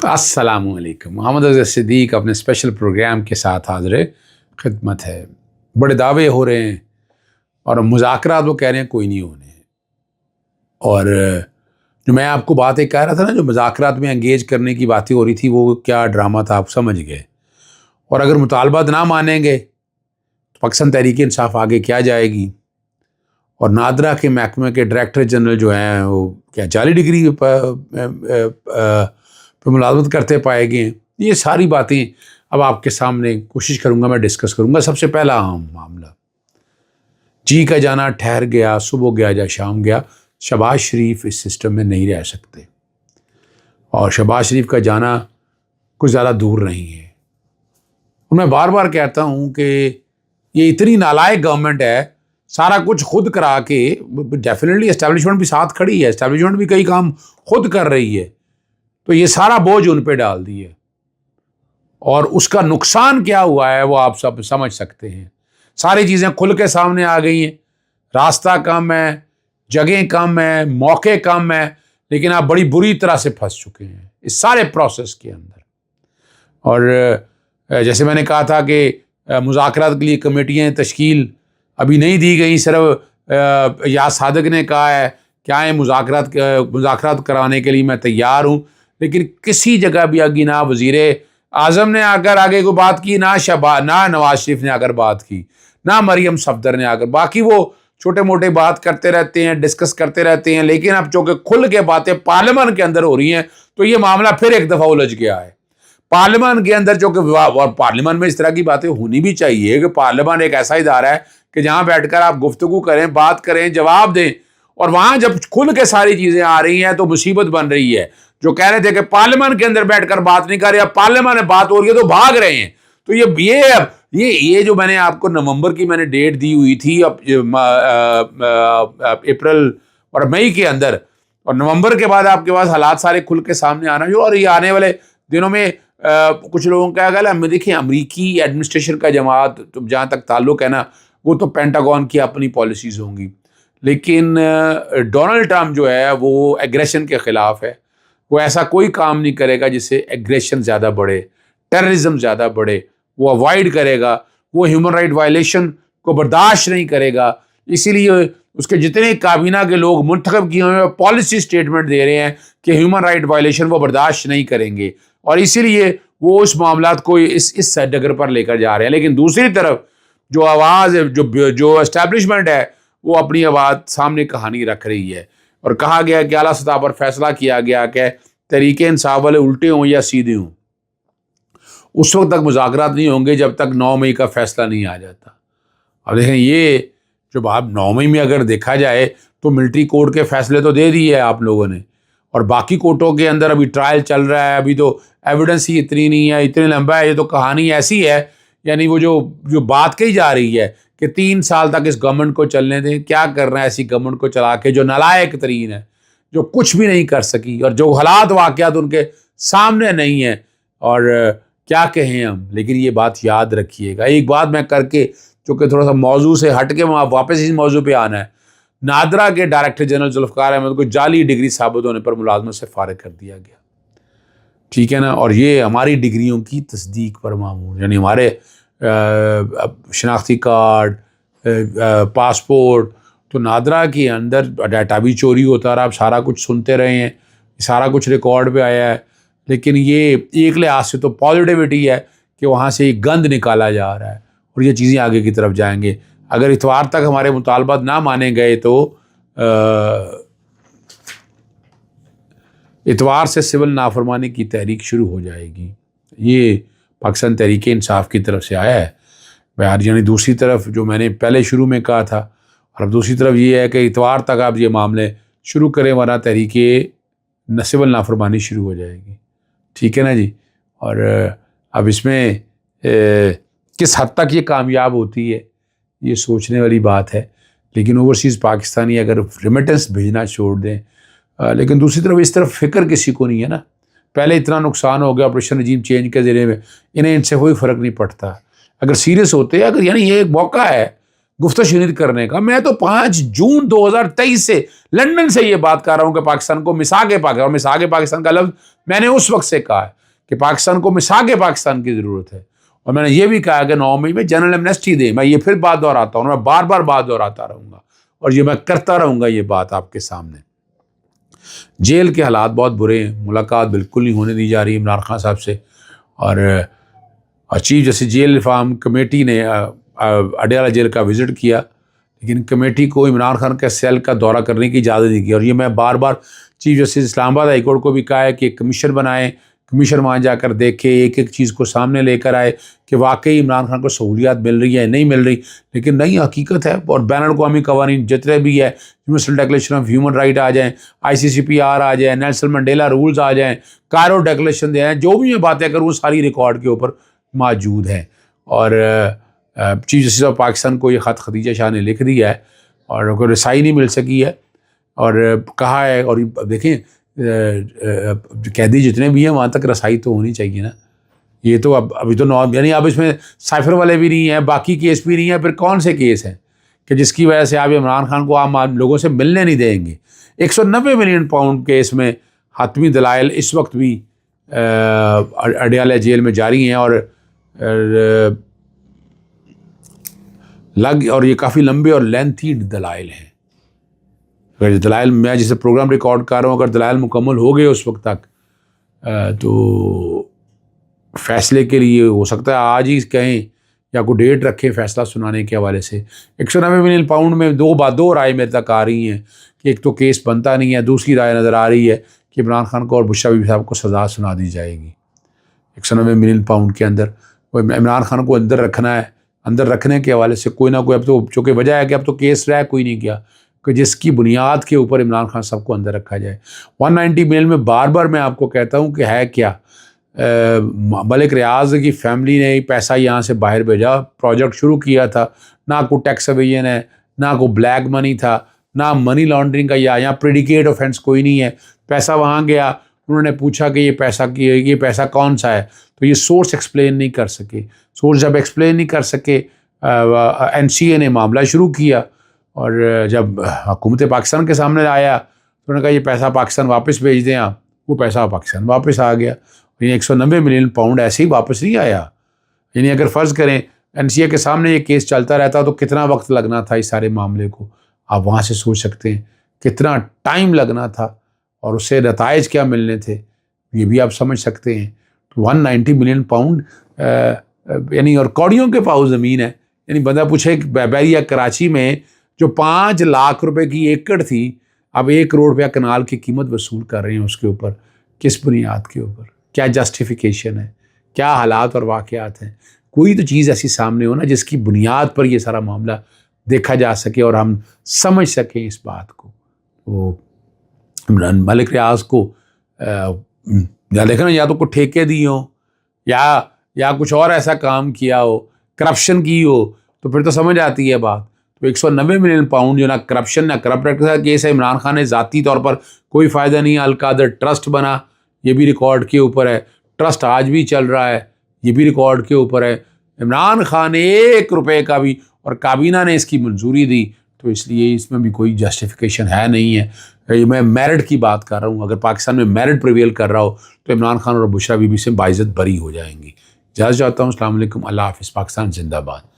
अस्सलाम वालेकुम। मोहम्मद अज़हर सिद्दीक अपने स्पेशल प्रोग्राम के साथ हाज़िर खिदमत है। बड़े दावे हो रहे हैं और मुज़ाकरात वो कह रहे हैं कोई नहीं होने। और जो मैं आपको बात एक कह रहा था ना, जो मुज़ाकरात में एंगेज करने की बातें हो रही थी, वो क्या ड्रामा था आप समझ गए। और अगर मुतालबात ना मानेंगे तो पाकिस्तान तहरीक इंसाफ आगे क्या जाएगी। और नादरा के महकमे के डायरेक्टर जनरल जो हैं वो क्या जाली डिग्री पर मुलाजमत करते पाए गए। ये सारी बातें अब आपके सामने कोशिश करूंगा, मैं डिस्कस करूंगा। सबसे पहला अहम मामला, जी का जाना ठहर गया, सुबह गया या शाम गया। शहबाज शरीफ इस सिस्टम में नहीं रह सकते और शहबाज शरीफ का जाना कुछ ज़्यादा दूर नहीं है। और मैं बार बार कहता हूँ कि ये इतनी नालायक गवर्नमेंट है, सारा कुछ खुद करा के, डेफिनेटली एस्टेब्लिशमेंट भी साथ खड़ी है, एस्टेब्लिशमेंट भी कई काम खुद कर रही है, तो ये सारा बोझ उन पे डाल दिए। और उसका नुकसान क्या हुआ है वो आप सब समझ सकते हैं। सारी चीज़ें खुल के सामने आ गई हैं, रास्ता कम है, जगह कम है, मौके कम है, लेकिन आप बड़ी बुरी तरह से फंस चुके हैं इस सारे प्रोसेस के अंदर। और जैसे मैंने कहा था कि मुज़ाकरात के लिए कमेटियाँ तश्कील अभी नहीं दी गई, सिर्फ या सादक ने कहा है क्या है मुज़ाकरात कराने के लिए मैं तैयार हूँ, लेकिन किसी जगह भी आगे ना वज़ीर आज़म ने आकर आगे को बात की, ना नवाज शरीफ ने आकर बात की, ना मरियम सफदर ने आकर। बाकी वो छोटे मोटे बात करते रहते हैं, डिस्कस करते रहते हैं, लेकिन अब चूँकि खुल के बातें पार्लियामेंट के अंदर हो रही हैं तो ये मामला फिर एक दफ़ा उलझ गया है। पार्लियामेंट के अंदर चूँकि, और पार्लियामेंट में इस तरह की बातें होनी भी चाहिए कि पार्लियामेंट एक ऐसा इदारा है कि जहाँ बैठकर आप गुफ्तगू करें, बात करें, जवाब दें। और वहाँ जब खुल के सारी चीज़ें आ रही हैं तो मुसीबत बन रही है। जो कह रहे थे कि पार्लियामेंट के अंदर बैठकर बात नहीं कर रहे, अब पार्लियामेंट में बात हो रही है तो भाग रहे हैं। तो ये जो मैंने आपको नवंबर की मैंने डेट दी हुई थी, अब अप्रैल और मई के अंदर, और नवंबर के बाद आपके पास हालात सारे खुल के सामने आना जो, और ये आने वाले दिनों में कुछ लोगों का कहना, देखिए अमरीकी एडमिनिस्ट्रेशन का जमात तो जहाँ तक ताल्लुक है ना, वो तो पेंटागन की अपनी पॉलिसीज़ होंगी, लेकिन डोनाल्ड ट्रम्प जो है वो एग्रेशन के ख़िलाफ़ है। वो ऐसा कोई काम नहीं करेगा जिससे एग्रेशन ज़्यादा बढ़े, टेररिज्म ज़्यादा बढ़े, वो अवॉइड करेगा। वो ह्यूमन राइट वायलेशन को बर्दाश्त नहीं करेगा। इसीलिए उसके जितने काबीना के लोग मुंतखब किए हुए पॉलिसी स्टेटमेंट दे रहे हैं कि ह्यूमन राइट वायलेशन वो बर्दाश्त नहीं करेंगे, और इसीलिए वो उस मामलात को इस डगर पर लेकर जा रहे हैं। लेकिन दूसरी तरफ जो आवाज़ जो एस्टैब्लिशमेंट है वो अपनी आवाज़ सामने कहानी रख रही है। और कहा गया कि आला सतह पर फैसला किया गया कि तहरीक इंसाफ वाले उल्टे हों या सीधे हों, उस वक्त तक मुज़ाकरात नहीं होंगे जब तक 9 मई का फैसला नहीं आ जाता। अब देखें, ये जो बात 9 मई में अगर देखा जाए तो मिलिट्री कोर्ट के फैसले तो दे दिए आप लोगों ने, और बाकी कोर्टों के अंदर अभी ट्रायल चल रहा है। अभी तो एविडेंस ही इतनी नहीं है, इतने लंबा है। ये तो कहानी ऐसी है, यानी वो जो बात कही जा रही है कि 3 साल तक इस गवर्नमेंट को चलने दें। क्या करना है ऐसी गवर्नमेंट को चला के जो नालायक तरीन है, जो कुछ भी नहीं कर सकी, और जो हालात वाक़यात उनके सामने नहीं है। और क्या कहें हम, लेकिन ये बात याद रखिएगा। एक बात मैं करके, चूँकि थोड़ा सा मौजू से हट के वहाँ वापस इस मौजू पे आना है, नादरा के डायरेक्टर जनरल जुल्फ़िकार अहमद को जाली डिग्री साबित होने पर मुलाजमत से फारिग कर दिया गया, ठीक है ना। और ये हमारी डिग्रियों की तस्दीक पर मामूल, यानी हमारे शनाख्ती कार्ड, पासपोर्ट, तो नादरा के अंदर डाटा भी चोरी होता रहा। आप सारा कुछ सुनते रहे हैं, सारा कुछ रिकॉर्ड पे आया है। लेकिन ये एक लिहाज से तो पॉजिटिविटी है कि वहाँ से एक गंद निकाला जा रहा है और ये चीज़ें आगे की तरफ जाएंगे। अगर इतवार तक हमारे मुतालबात ना माने गए तो इतवार से सिविल नाफरमानी की तहरीक शुरू हो जाएगी। ये पाकिस्तान तहरीक इंसाफ की तरफ से आया है बयान। यानी दूसरी तरफ जो मैंने पहले शुरू में कहा था, और अब दूसरी तरफ ये है कि इतवार तक आप ये मामले शुरू करें, वरना तहरीक सिविल नाफरमानी शुरू हो जाएगी, ठीक है ना जी। और अब इसमें किस हद तक ये कामयाब होती है ये सोचने वाली बात है। लेकिन ओवरसीज़ पाकिस्तानी अगर रेमिटेंस भेजना छोड़ दें, लेकिन दूसरी तरफ इस तरफ फ़िक्र किसी को नहीं है ना। पहले इतना नुकसान हो गया ऑपरेशन रजीम चेंज के ज़रिए में, इन्हें इनसे कोई फ़र्क नहीं पड़ता। अगर सीरियस होते, अगर यानी ये एक मौका है گفت و شنید کرنے کا. میں تو 5 جون 2023 سے لندن سے یہ بات کر رہا ہوں کہ پاکستان کو مساق پاکستان، اور مساق پاکستان کا لفظ میں نے اس وقت سے کہا ہے کہ پاکستان کو مساق پاکستان کی ضرورت ہے. اور میں نے یہ بھی کہا کہ 9 مئی میں جنرل ایمنسٹی دے. میں یہ پھر بات دہراتا ہوں، میں بار بار بات دہراتا رہوں گا اور یہ میں کرتا رہوں گا یہ بات آپ کے سامنے. جیل کے حالات بہت برے ہیں، ملاقات بالکل نہیں ہونے دی جا رہی عمران خان صاحب سے. اور chief justice jail reform committee نے اڈیالہ جیل کا وزٹ کیا، لیکن کمیٹی کو عمران خان کے سیل کا دورہ کرنے کی اجازت نہیں کی. اور یہ میں بار بار چیف جسٹس اسلام آباد ہائی کورٹ کو بھی کہا ہے کہ ایک کمیشن بنائیں، کمیشن وہاں جا کر دیکھے، ایک ایک چیز کو سامنے لے کر آئے کہ واقعی عمران خان کو سہولیات مل رہی ہے نہیں مل رہی. لیکن نہیں، حقیقت ہے. اور بین الاقوامی قوانین جتنے بھی ہے، universal declaration of human right آ جائیں، ICCPR آ جائیں، نیلسن منڈیلا رولز آ جائیں، کائرو ڈیکلیریشن دے آئیں، جو بھی میں باتیں کروں وہ ساری ریکارڈ کے اوپر موجود ہیں. اور چیف جسٹس آف پاکستان کو یہ خط خدیجہ شاہ نے لکھ دیا ہے اور کوئی رسائی نہیں مل سکی ہے. اور کہا ہے، اور دیکھیں قیدی جتنے بھی ہیں وہاں تک رسائی تو ہونی چاہیے نا. یہ تو ابھی تو یعنی اب اس میں سائفر والے بھی نہیں ہیں، باقی کیس بھی نہیں ہیں، پھر کون سے کیس ہیں کہ جس کی وجہ سے آپ عمران خان کو عام لوگوں سے ملنے نہیں دیں گے. 190 ملین پاؤنڈ کیس میں حتمی دلائل اس وقت بھی اڈیالہ جیل میں جاری ہیں اور یہ کافی لمبے اور لینتھی دلائل ہیں. اگر دلائل میں جسے پروگرام ریکارڈ کر رہا ہوں، اگر دلائل مکمل ہو گئے اس وقت تک تو فیصلے کے لیے ہو سکتا ہے آج ہی کہیں یا کوئی ڈیٹ رکھیں فیصلہ سنانے کے حوالے سے. 190 ملین پاؤنڈ میں دو رائے میرے تک آ رہی ہیں کہ ایک تو کیس بنتا نہیں ہے، دوسری رائے نظر آ رہی ہے کہ عمران خان کو اور بشرا بی بی صاحب کو سزا سنا دی جائے گی 190 ملین پاؤنڈ کے اندر. وہ عمران خان کو اندر رکھنا ہے، اندر رکھنے کے حوالے سے کوئی نہ کوئی، اب تو چونکہ وجہ ہے کہ اب تو کیس رہ کوئی نہیں گیا کہ جس کی بنیاد کے اوپر عمران خان صاحب کو اندر رکھا جائے. 190 ملین میں بار بار میں آپ کو کہتا ہوں کہ ہے کیا. ملک ریاض کی فیملی نے پیسہ یہاں سے باہر بھیجا، پروجیکٹ شروع کیا تھا، نہ کوئی ٹیکس اویژن ہے، نہ کوئی بلیک منی تھا، نہ منی لانڈرنگ کا یہاں پریڈیکیٹ آفینس کوئی نہیں ہے. پیسہ وہاں گیا، انہوں نے پوچھا کہ یہ پیسہ کون سا ہے، تو یہ سورس ایکسپلین نہیں کر سکے. سورس جب ایکسپلین نہیں کر سکے NCA نے معاملہ شروع کیا، اور جب حکومت پاکستان کے سامنے آیا تو انہوں نے کہا یہ پیسہ پاکستان واپس بھیج دیں آپ. وہ پیسہ پاکستان واپس آ گیا. یعنی 190 ملین پاؤنڈ ایسے ہی واپس نہیں آیا. یعنی اگر فرض کریں NCA کے سامنے یہ کیس چلتا رہتا تو کتنا وقت لگنا تھا اس سارے معاملے کو. آپ وہاں سے سوچ سکتے ہیں کتنا ٹائم لگنا تھا اور اس سے نتائج کیا ملنے تھے، یہ بھی آپ سمجھ سکتے ہیں. 190 ملین پاؤنڈ یعنی اور کوڑیوں کے پاؤ زمین ہے. یعنی بندہ پوچھے بیریا کراچی میں جو 5 لاکھ روپے کی ایکڑ تھی، اب 1 کروڑ روپیہ کنال کی قیمت وصول کر رہے ہیں اس کے اوپر. کس بنیاد کے اوپر؟ کیا جسٹیفیکیشن ہے؟ کیا حالات اور واقعات ہیں؟ کوئی تو چیز ایسی سامنے ہو نا جس کی بنیاد پر یہ سارا معاملہ دیکھا جا سکے اور ہم سمجھ سکیں اس بات کو. وہ ملک ریاض کو یا دیکھنا، یا تو کوئی ٹھیکے دی ہوں یا کچھ اور ایسا کام کیا ہو، کرپشن کی ہو، تو پھر تو سمجھ آتی ہے بات. تو 190 ملین پاؤنڈ جو نہ کرپشن نہ کرپٹ کا کیس ہے. عمران خان نے ذاتی طور پر کوئی فائدہ نہیں. القادر ٹرسٹ بنا، یہ بھی ریکارڈ کے اوپر ہے. ٹرسٹ آج بھی چل رہا ہے، یہ بھی ریکارڈ کے اوپر ہے. عمران خان نے 1 روپے کا بھی، اور کابینہ نے اس کی منظوری دی، تو اس لیے اس میں بھی کوئی جسٹیفیکیشن ہے نہیں ہے. میں میرٹ کی بات کر رہا ہوں. اگر پاکستان میں میرٹ پریویل کر رہا ہو تو عمران خان اور بشرا بی بی سے باعزت بری ہو جائیں گی. اجازت چاہتا ہوں. السلام علیکم. اللہ حافظ. پاکستان زندہ باد.